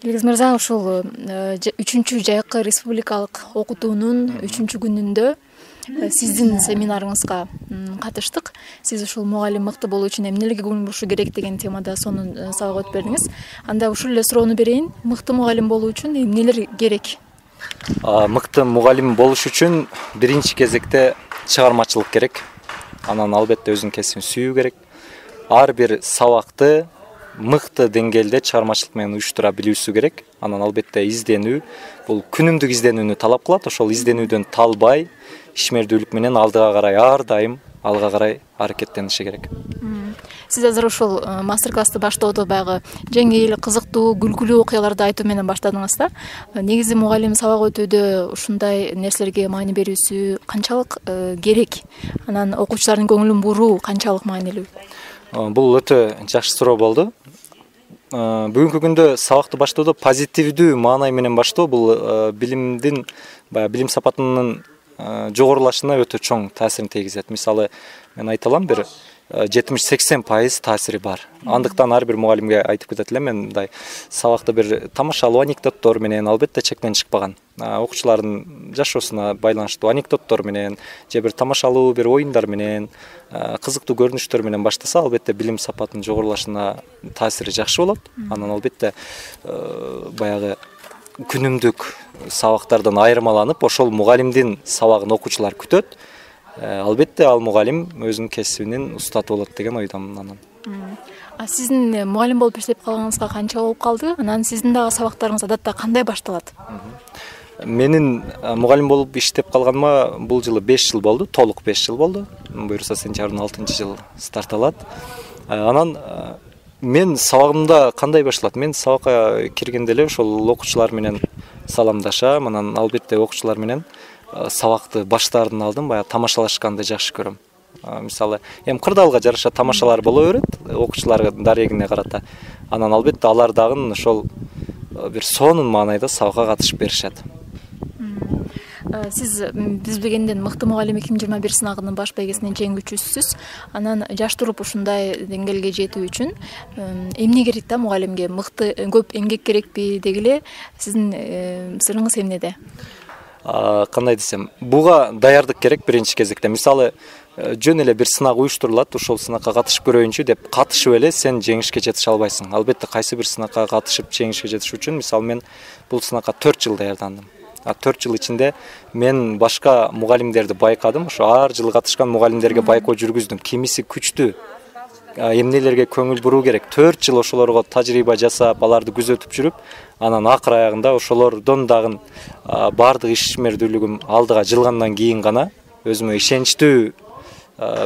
Илгиз мырза, ушул 3-жайкы республикалык окутуунун 3-күнүндө сиздин семинарыңызга катыштык. Сиз ушул мугалим мыкты болуу үчүн эмнелерге көңүл бурушу керек деген темада сонун сабак өтүп бердиңиз. Анда ушул эле суроону берейин. Мыкты мугалим болуу үчүн эмнелер керек? Мыкты мугалим болуш үчүн биринчи кезекте чыгармачылык керек. Анан албетте өзүнүн кесибин сүйүү керек. Ар бир сабакты мыкты деңгээлде чыгармачылык менен уюштура билүүсү керек. Анан албетте изденүү, бул күнүмдүк изденүүнү талап кылат. Ошол изденүүдөн талбай, ишмердүүлүк менен алдыга карай ар дайым алга карай аракеттениши керек. Сиз азыр ушул мастер-классты баштоодо баягы жеңил, кызыктуу, күлкүлүү окуяларды айтуу менен баштадыңыз да. Негизи мугалим сабак өтүүдө ушундай нерселерге маани берүүсү канчалык керек? Анан окуучулардын көңүлүн буруу канчалык маанилүү? Бул өтө жакшы суроо болду. Бүгүнкү күндө сабакты баштоодо позитивдүү маанай менен баштоо бул билимдин, билим сапатынын жогорулашына өтө чоң таасирин тийгизет. Мисалы, мен айта алам, бир 70-80% таасири бар. Андыктан ар бир мугалимге айтып кетет элем, мен мындай сабакта бир тамашалуу анекдоттор менен албетте чектен чыкпаган. Окуучулардын жашоосуна байланыштуу анекдоттор менен, же бир тамашалуу бир оюндар менен, кызыктуу көрүнүштөр менен баштаса, албетте билим сапатынын жогорулашына таасири жакшы болот. Анан албетте баягы күнүмдүк сабактардан айырмаланып, ошол мугалимдин сабагын окуучулар күтөт. Албетте ал мугалим өзүнүн кесибинин устаты болот деген ойдомун анан. Сиздин мугалим болуп иштеп калганыңызга канча болуп калды? Анан сиздин дагы сабактарыңыз адатта кандай башталат? Менин мугалим болуп иштеп калганыма бул жылы 5 жыл болду, толук 5 жыл болду. Буюрса сентябрдын 6-жыл старт алат. Анан мен сабагымда кандай башталат? Мен сабакка киргенде эле ошол окуучулар менен саламдашам, анан албетте окуучулар менен сабакты баштаардан алдын баягы тамашалашканды жакшы көрөм. Мисалы, кырдаалга жараша тамашалар боло берет, окуучуларга дарегине карата. Анан албетте алар дагы ошол бир сонун маанайда сабакка катышып беришет. Сиз биз билгенден мыкты мугалим 2021 сынагынын баш байгесинин жеңүүчүсүсүз. Анан жаш туруп ушундай деңгээлге жетүү үчүн эмне керек да мугалимге? Мыкты көп эмгек керекпи? Деги эле сиздин сырыңыз эмнеде? Кандай десем, буга даярдык керек биринчи кезекте. Мисалы, жөн эле бир сынак уюштурулат, ошол сынакка катышып көрөйүнчү деп катышып эле сен жеңишке жетише албайсың. Албетте кайсы бир сынакка катышып жеңишке жетиш үчүн, мисалы, мен бул сынакка 4 жыл даярдандым. 4 жыл ичинде мен башка мугалимдерди байкадым. Ошо ар жылы катышкан мугалимдерге байкоо жүргүздүм. Кимиси күчтүү, эмнелерге көңүл буруу керек. 4 жыл ошолорго тажрыйба жасап, аларды күзөтүп жүрүп, анан акыр аягында ошолордон дагы баардык ишмердүүлүгүм алдыга жылгандан кийин гана өзүмө ишеничтүү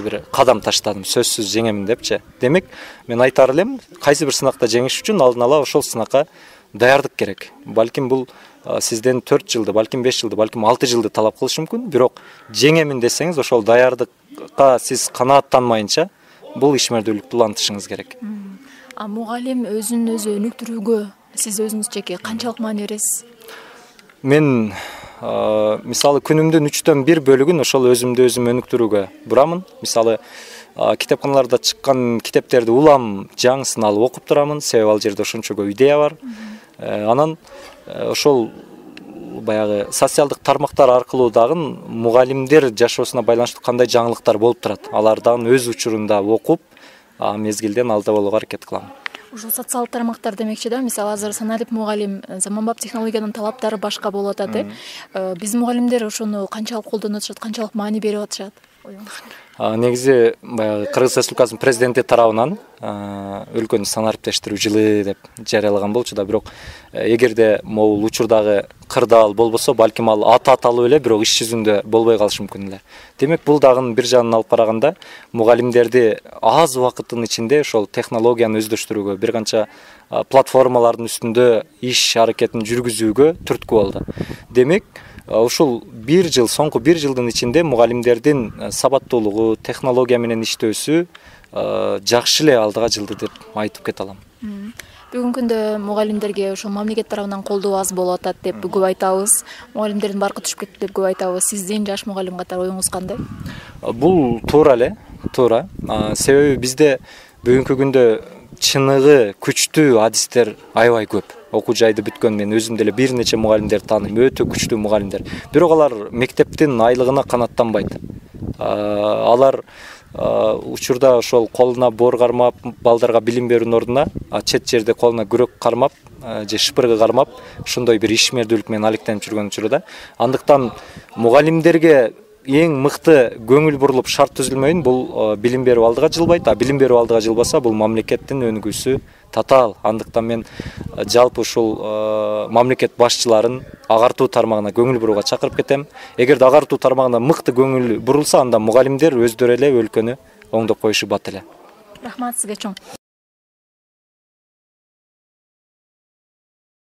бир кадам таштадым. Сөзсүз жеңемин депчи. Демек, мен айтар элем, кайсы бир сынакта жеңиш үчүн алдын ала ошол сынакка даярдык керек. Балким бул сизден 4 жылды, балким 5 жылды, балким 6 жылды талап кылышы мүмкүн. Бирок жеңемин десеңиз, ошол даярдыкка сиз канааттанмайынча бул ишмердүүлүктү улантышыңыз керек. Мугалим өзүн өзү өнүктүрүүгө сиз өзүңүз жеке канчалык маани бересиз? Мен мисалы күнүмдүн 1/3 бөлүгүн ошол өзүмдү өзүм өнүктүрүүгө бурамын. Мисалы, китепканаларда чыккан китептерди улам жаңысын алып окуп турамын, себеби ал жерде ошончо көп идея бар. Анан ошол баягы социалдык тармактар аркылуу дагы мугалимдер жашоосуна байланыштуу кандай жаңылыктар болуп турат, алар дагы өз учурунда окуп, мезгилден алда болууга аракет кылам. Ушул социалдык тармактар демекчи да, мисалы азыр саналип мугалим, заманбап технологиянын талаптары башка болуп атат. Биз мугалимдер ошону канчалык колдонуп атышат, канчалык маани берип атышат? Негизи баягы Кыргыз Республикасынын президенти тарабынан өлкөнү санариптештирүү жылы деп жарыялаган болчу да, бирок эгерде могул учурдагы кырдаал болбосо, балким ал аталып эле, бирок иш жүзүндө болбой калышы мүмкүн эле. Демек, бул дагы бир жагынан алып караганда мугалимдерди аз убакыттын ичинде ошол технологияны өздөштүрүүгө, бир канча платформалардын үстүндө иш аракетин жүргүзүүгө түрткү болду. Демек, ушул соңку 1 жылдын ичинде мугалимдердин сабаттуулугу, технология менен иштөөсү жакшы эле алдыга жылды деп айтып кете алам. Бүгүнкү күндө мугалимдерге ошо мамлекет тарабынан колдоо аз болуп атат деп көп айтабыз. Мугалимдердин баркы түшүп кетти деп көп айтабыз. Сиздин жаш мугалим катары оюңуз кандай? Бул туура эле, туура. Себеби бизде бүгүнкү күндө чыныгы күчтүү адистер аябай көп. окуу жайды бүткөн мен өзүм деле бир нече мугалимдерди тааныйм, өтө күчтүү мугалимдер. Бирок алар мектептин айлыгына канааттанбайт. Алар учурда ошол колуна боор кармап, балдарга билим берүүнүн ордуна чет жерде колуна күрөк кармап же шыпыргы кармап, ошондой бир ишмердүүлүк менен алектенип жүргөн учурда. Андыктан мугалимдерге эң мыкты көңүл бурулуп шарт түзүлмөйүн, бул билим берүү алдыга жылбайт, билим берүү алдыга жылбаса бул мамлекеттин өнүгүүсү татаал. Андыктан мен жалпы ушул мамлекет башчыларын агартуу тармагына көңүл бурууга чакырып кетем. Эгерде агартуу тармагына мыкты көңүл бурулса, анда мугалимдер өздөрү эле өлкөнү оңдоп коюшу бат эле. Рахмат сизге чоң.